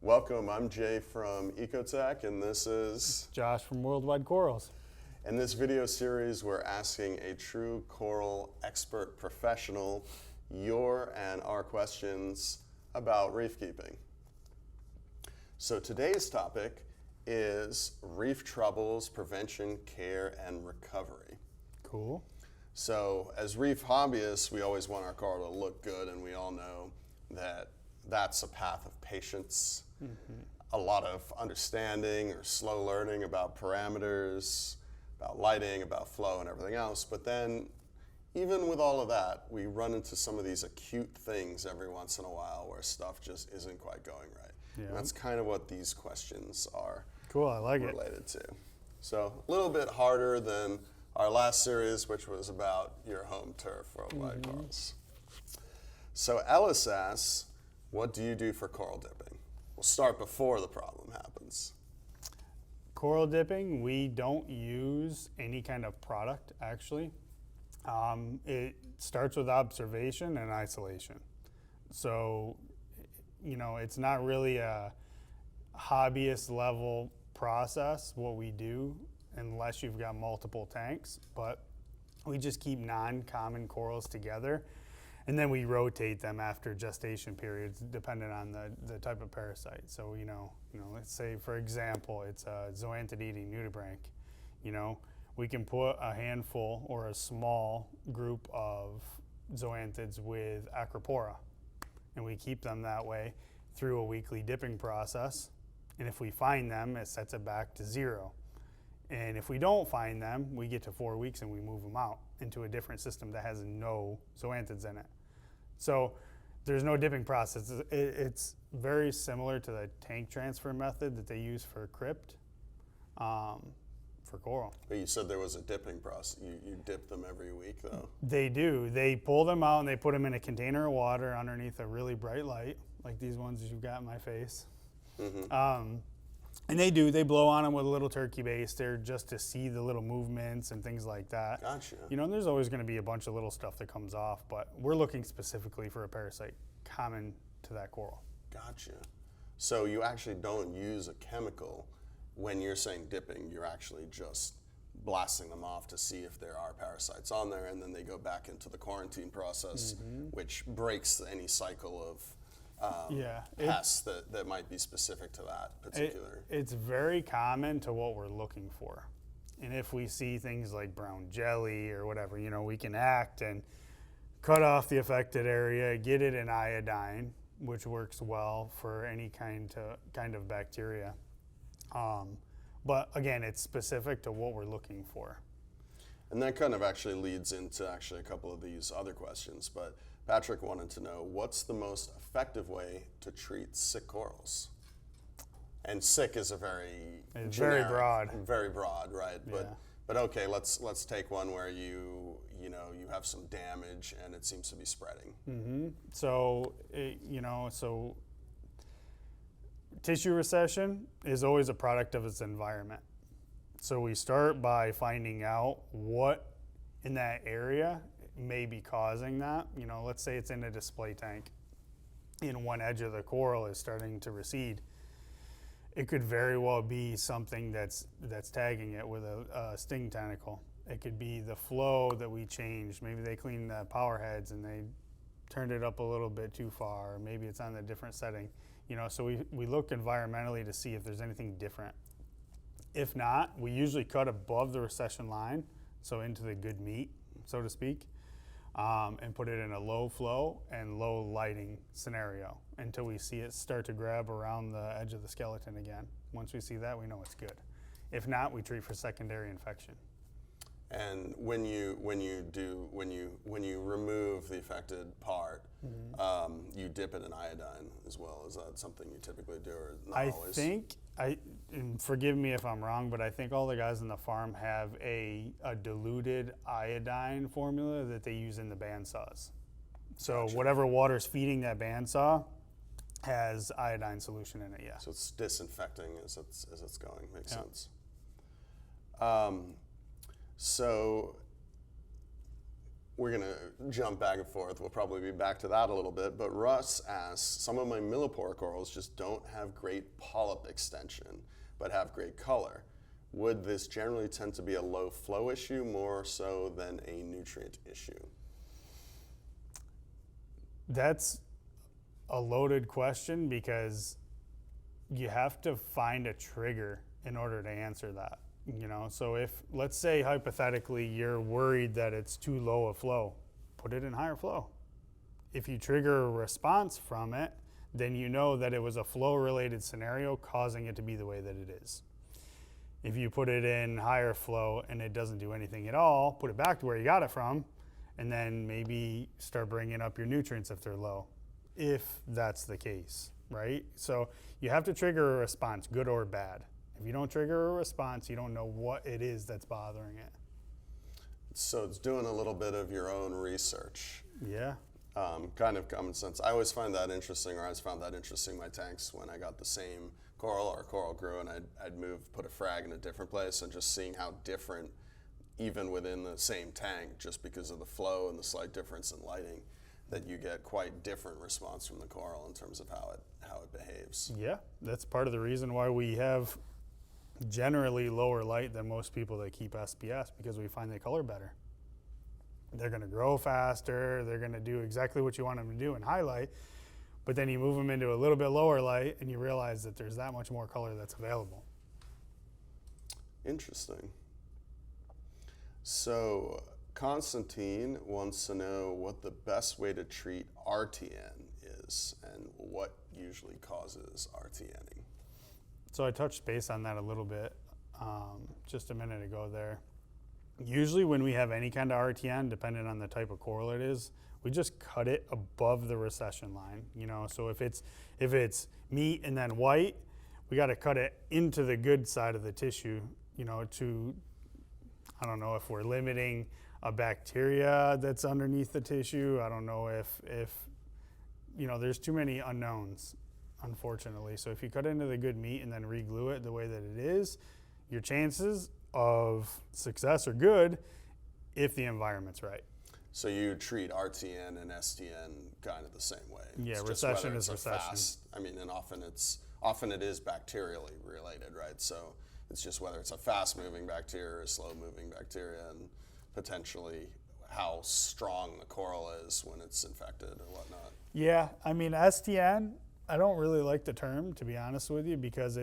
Welcome, I'm Jay from EcoTech, and this is Josh from Worldwide Corals. In this video series, we're asking a true coral expert professional your and our questions about reef keeping. So today's topic is reef troubles, prevention, care, and recovery. Cool. So as reef hobbyists, we always want our coral to look good, and we all know that that's a path of patience, a lot of understanding or slow learning about parameters, about lighting, about flow, and everything else. But then, even with all of that, we run into some of these acute things every once in a while where stuff just isn't quite going right. Yeah. And that's kind of what these questions are Cool, I like related to. So a little bit harder than our last series, which was about your home turf, Worldwide Corals. So Ellis asks, what do you do for coral dipping? We'll start before the problem happens. Coral dipping, we don't use any kind of product, actually. It starts with observation and isolation. So, you know, it's not really a hobbyist level process, what we do, unless you've got multiple tanks, but we just keep non-common corals together, and then we rotate them after gestation periods, depending on the type of parasite. So, you know, let's say, for example, it's a zoanthid-eating nudibranch. You know, we can put a handful or a small group of zoanthids with acropora, and we keep them that way through a weekly dipping process. And if we find them, it sets it back to 0. And if we don't find them, we get to 4 weeks and we move them out into a different system that has no zoanthids in it. So there's no dipping process. It's very similar to the tank transfer method that they use for crypt, for coral. But you said there was a dipping process. You dip them every week, though. They do. They pull them out and they put them in a container of water underneath a really bright light, like these ones you've got in my face. And they blow on them with a little turkey baster just to see the little movements and things like that. Gotcha. You know, and there's always going to be a bunch of little stuff that comes off, but we're looking specifically for a parasite common to that coral. Gotcha. So you actually don't use a chemical when you're saying dipping. You're actually just blasting them off to see if there are parasites on there, and then they go back into the quarantine process, which breaks any cycle of pests that might be specific to that particular. It's very common to what we're looking for. And if we see things like brown jelly or whatever, you know, we can act and cut off the affected area, get it in iodine, which works well for any kind of bacteria. But again, it's specific to what we're looking for. And that kind of actually leads into actually a couple of these other questions, but Patrick wanted to know, what's the most effective way to treat sick corals? And sick is a very generic, very broad, right? Yeah. But okay, let's take one where you have some damage and it seems to be spreading. So tissue recession is always a product of its environment. So we start by finding out what in that area may be causing that. You know, let's say it's in a display tank and one edge of the coral is starting to recede. It could very well be something that's tagging it with a sting tentacle. It could be the flow that we changed. Maybe they cleaned the power heads and they turned it up a little bit too far, or maybe it's on a different setting. You know, so we look environmentally to see if there's anything different. If not, we usually cut above the recession line, so into the good meat, so to speak, and put it in a low flow and low lighting scenario until we see it start to grab around the edge of the skeleton again. Once we see that, we know it's good. If not, we treat for secondary infection. And when you remove the affected part, you dip it in iodine as well. Is that something you typically do, or not always? And forgive me if I'm wrong, but I think all the guys on the farm have a diluted iodine formula that they use in the bandsaws. So Gotcha. Whatever water's feeding that bandsaw has iodine solution in it, yeah. So it's disinfecting as it's going. Makes sense. So we're going to jump back and forth. We'll probably be back to that a little bit. But Russ asks, some of my millipore corals just don't have great polyp extension, but have great color. Would this generally tend to be a low flow issue more so than a nutrient issue? That's a loaded question because you have to find a trigger in order to answer that. So if, let's say hypothetically, you're worried that it's too low a flow, put it in higher flow. If you trigger a response from it, then you know that it was a flow related scenario causing it to be the way that it is. If you put it in higher flow and it doesn't do anything at all, put it back to where you got it from, and then maybe start bringing up your nutrients if they're low, if that's the case, right? So you have to trigger a response, good or bad. If you don't trigger a response, you don't know what it is that's bothering it. So it's doing a little bit of your own research. Yeah. Kind of common sense. I always find that interesting, or I always found that interesting in my tanks when I got the same coral or coral grew and I'd put a frag in a different place, and just seeing how different, even within the same tank, just because of the flow and the slight difference in lighting, that you get quite different response from the coral in terms of how it behaves. Yeah, that's part of the reason why we have generally lower light than most people that keep SPS, because we find they color better. They're going to grow faster, they're going to do exactly what you want them to do in highlight, but then you move them into a little bit lower light and you realize that there's that much more color that's available. Interesting. So Constantine wants to know what the best way to treat RTN is and what usually causes RTNing. So I touched base on that a little bit just a minute ago there. Usually when we have any kind of RTN, depending on the type of coral it is, we just cut it above the recession line. So if it's meat and then white, we got to cut it into the good side of the tissue, to, I don't know if we're limiting a bacteria that's underneath the tissue. I don't know if there's too many unknowns, unfortunately. So if you cut into the good meat and then re-glue it the way that it is, your chances of success are good if the environment's right. So you treat RTN and STN kind of the same way. Yeah, it's recession is recession. And often it is bacterially related, right? So it's just whether it's a fast-moving bacteria or a slow-moving bacteria, and potentially how strong the coral is when it's infected or whatnot. Yeah, STN, I don't really like the term, to be honest with you, because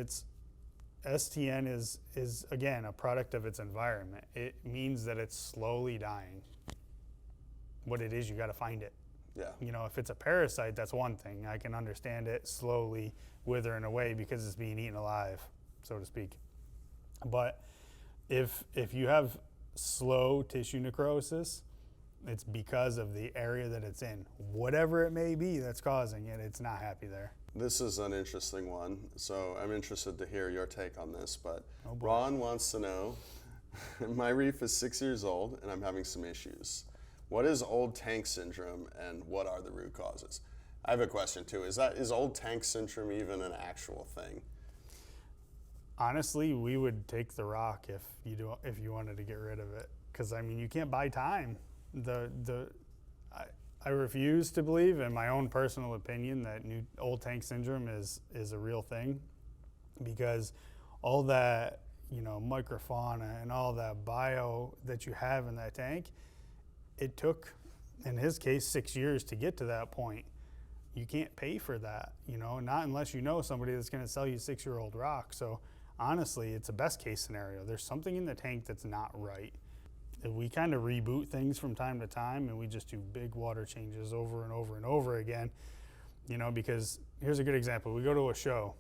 STN is again a product of its environment. It means that it's slowly dying. What it is, you got to find it. Yeah. If it's a parasite, that's one thing. I can understand it slowly withering away because it's being eaten alive, so to speak. But if you have slow tissue necrosis, it's because of the area that it's in. Whatever it may be that's causing it, it's not happy there. This is an interesting one, so I'm interested to hear your take on this. But Oh boy. Ron wants to know, my reef is 6 years old and I'm having some issues. What is old tank syndrome and what are the root causes? I have a question too. Is old tank syndrome even an actual thing? Honestly, we would take the rock if you wanted to get rid of it, because you can't buy time. I refuse to believe, in my own personal opinion, that old tank syndrome is a real thing, because all that microfauna and all that bio that you have in that tank, it took, in his case, 6 years to get to that point. You can't pay for that, not unless you know somebody that's going to sell you 6-year-old rock. So honestly, it's a best case scenario. There's something in the tank that's not right. We kind of reboot things from time to time, and we just do big water changes over and over and over again, because here's a good example. We go to a show,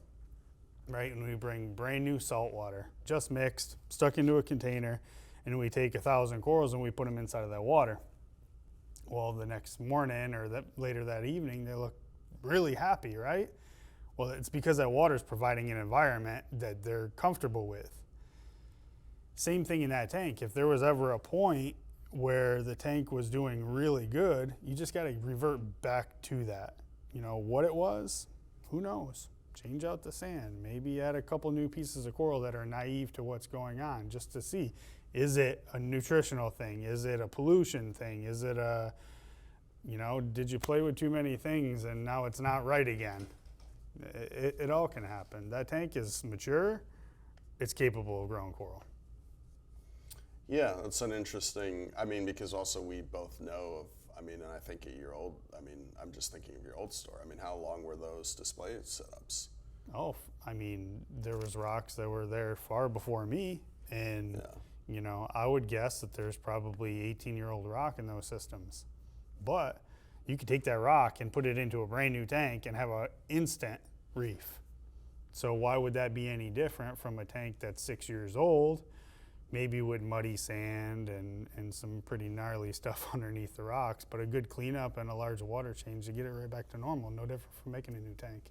right, and we bring brand new salt water, just mixed, stuck into a container, and we take 1,000 corals and we put them inside of that water. Well, the next morning or later that evening, they look really happy, right? Well, it's because that water is providing an environment that they're comfortable with. Same thing in that tank. If there was ever a point where the tank was doing really good, you just got to revert back to that. What it was, who knows? Change out the sand. Maybe add a couple new pieces of coral that are naive to what's going on, just to see Is it a nutritional thing? Is it a pollution thing? Is it a, did you play with too many things and now it's not right again? It all can happen. That tank is mature. It's capable of growing coral. Yeah, that's an interesting, because also we both know of, and I think at your old, I'm just thinking of your old store. How long were those display setups? Oh, there was rocks that were there far before me. And, I would guess that there's probably 18-year-old rock in those systems. But you could take that rock and put it into a brand new tank and have an instant reef. So why would that be any different from a tank that's 6 years old, maybe with muddy sand and some pretty gnarly stuff underneath the rocks, but a good cleanup and a large water change to get it right back to normal, no different from making a new tank.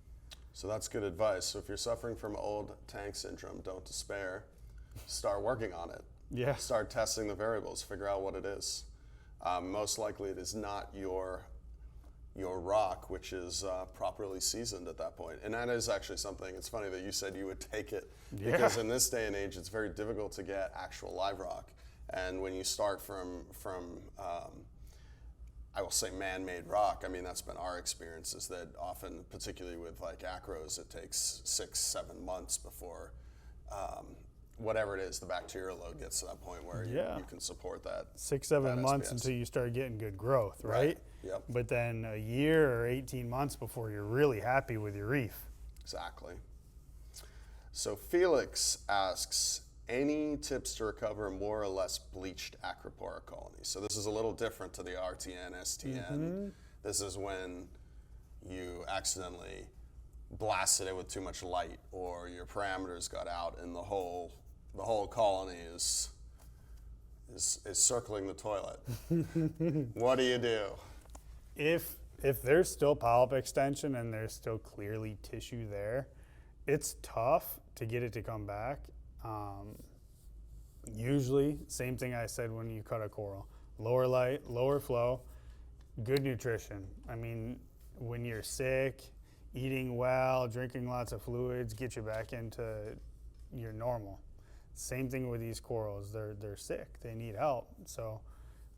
So that's good advice. So if you're suffering from old tank syndrome, don't despair. Start working on it. Yeah. Start testing the variables, figure out what it is. Most likely it is not your rock, which is properly seasoned at that point. And that is actually something, it's funny that you said you would take it, because in this day and age, it's very difficult to get actual live rock. And when you start from I will say man-made rock, that's been our experience, is that often, particularly with like acros, it takes 6-7 months before whatever it is, the bacterial load gets to that point where you can support that. 6-7 months until you start getting good growth, right? Yep. But then a year or 18 months before you're really happy with your reef. Exactly. So Felix asks, any tips to recover more or less bleached acropora colonies? So this is a little different to the RTN, STN. Mm-hmm. This is when you accidentally blasted it with too much light, or your parameters got out and the whole colony is circling the toilet. What do you do? If there's still polyp extension and there's still clearly tissue there, it's tough to get it to come back. Usually, same thing I said when you cut a coral. Lower light, lower flow, good nutrition. When you're sick, eating well, drinking lots of fluids, get you back into your normal. Same thing with these corals. They're sick. They need help. So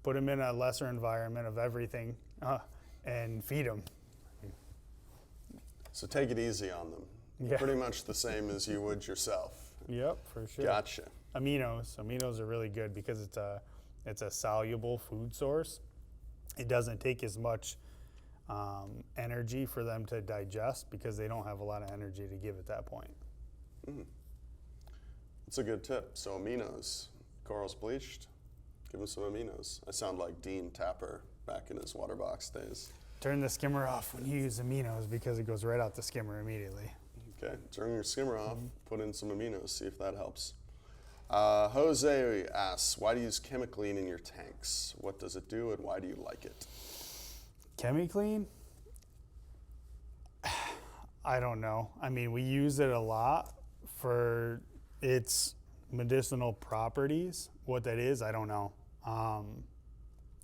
put them in a lesser environment of everything and feed them. So take it easy on them. Yeah. Pretty much the same as you would yourself. Yep, for sure. Gotcha. Aminos are really good because it's a soluble food source. It doesn't take as much energy for them to digest because they don't have a lot of energy to give at that point. That's a good tip. So aminos, corals bleached, give them some aminos. I sound like Dean Tapper back in his water box days. Turn the skimmer off when you use aminos because it goes right out the skimmer immediately. Okay, turn your skimmer off, put in some aminos, see if that helps. Jose asks, why do you use ChemiClean in your tanks? What does it do and why do you like it? ChemiClean? I don't know. We use it a lot for its medicinal properties. What that is, I don't know.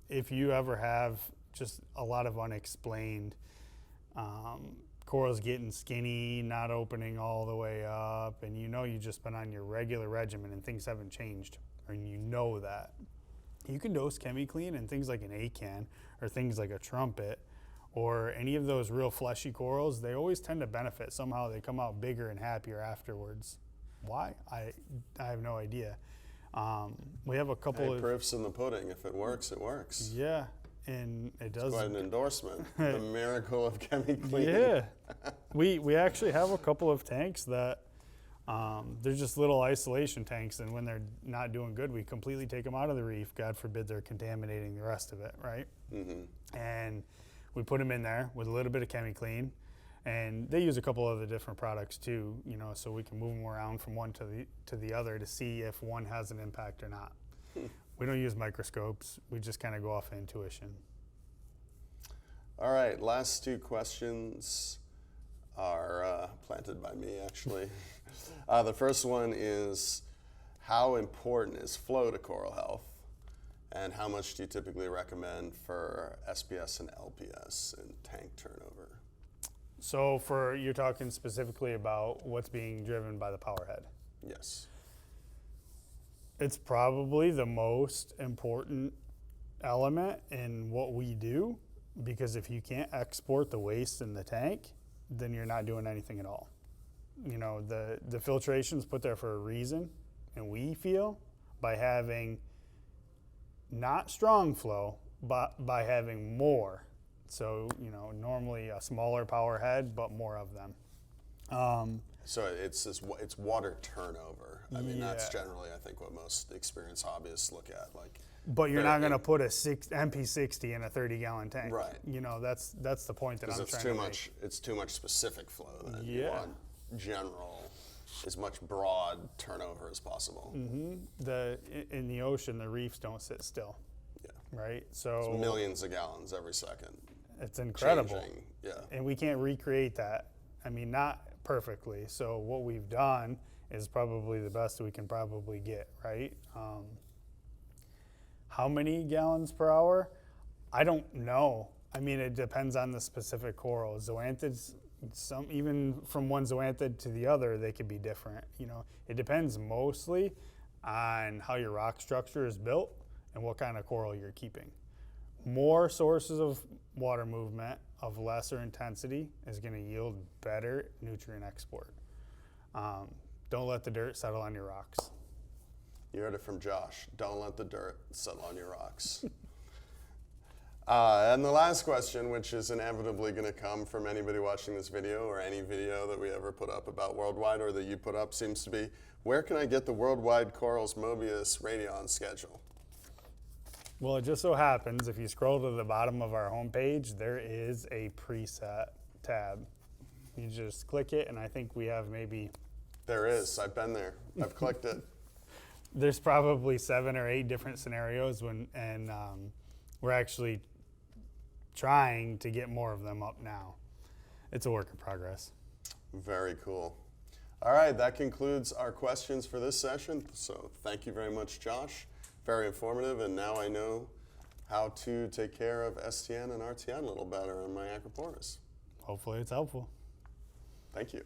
If you ever have just a lot of unexplained corals getting skinny, not opening all the way up, and you've just been on your regular regimen and things haven't changed, and that, you can dose ChemiClean and things like an acan or things like a trumpet or any of those real fleshy corals. They always tend to benefit. Somehow they come out bigger and happier afterwards. Why? I have no idea. We have a couple of proofs in the pudding. If it works, it works. Yeah, and it does. It's quite an endorsement. The miracle of ChemiClean. Yeah, we actually have a couple of tanks that they're just little isolation tanks, and when they're not doing good, we completely take them out of the reef. God forbid they're contaminating the rest of it, right? Mm-hmm. And we put them in there with a little bit of ChemiClean. And they use a couple other different products too, so we can move them around from one to the other to see if one has an impact or not. We don't use microscopes. We just kind of go off intuition. All right, last two questions are planted by me, actually. The first one is, how important is flow to coral health? And how much do you typically recommend for SPS and LPS in tank turnover? So you're talking specifically about what's being driven by the power head? Yes. It's probably the most important element in what we do, because if you can't export the waste in the tank, then you're not doing anything at all. You know, the filtration's put there for a reason, and we feel by having not strong flow, but by having more. So, you know, normally a smaller power head, but more of them. So it's water turnover. I mean, that's Yeah. generally, I think, what most experienced hobbyists look at. Like, But you're not going to put a MP60 in a 30-gallon tank. Right. You know, that's the point that I'm because trying to make. it's too much specific flow. Then you Yeah. want general, as much broad turnover as possible. In the ocean, the reefs don't sit still, Yeah, right? it's So millions of gallons every second. it's incredible. Changing. Yeah. And we can't recreate that. I mean, not perfectly. So what we've done is probably the best we can probably get, right? How many gallons per hour? I don't know. I mean, it depends on the specific coral. Zoanthids, even from one zoanthid to the other, they could be different. You know, it depends mostly on how your rock structure is built and what kind of coral you're keeping. More sources of water movement of lesser intensity is going to yield better nutrient export. Don't let the dirt settle on your rocks. You heard it from Josh. Don't let the dirt settle on your rocks. And the last question, which is inevitably going to come from anybody watching this video or any video that we ever put up about Worldwide or that you put up, seems to be, where can I get the Worldwide Corals Mobius Radion schedule? Well, it just so happens, if you scroll to the bottom of our homepage, there is a preset tab. You just click it, and I think we have maybe... There is. I've been there. I've clicked it. There's probably 7 or 8 different scenarios, and we're actually trying to get more of them up now. It's a work in progress. Very cool. All right, that concludes our questions for this session. So thank you very much, Josh. Very informative, and now I know how to take care of STN and RTN a little better in my Acroportus. Hopefully it's helpful. Thank you.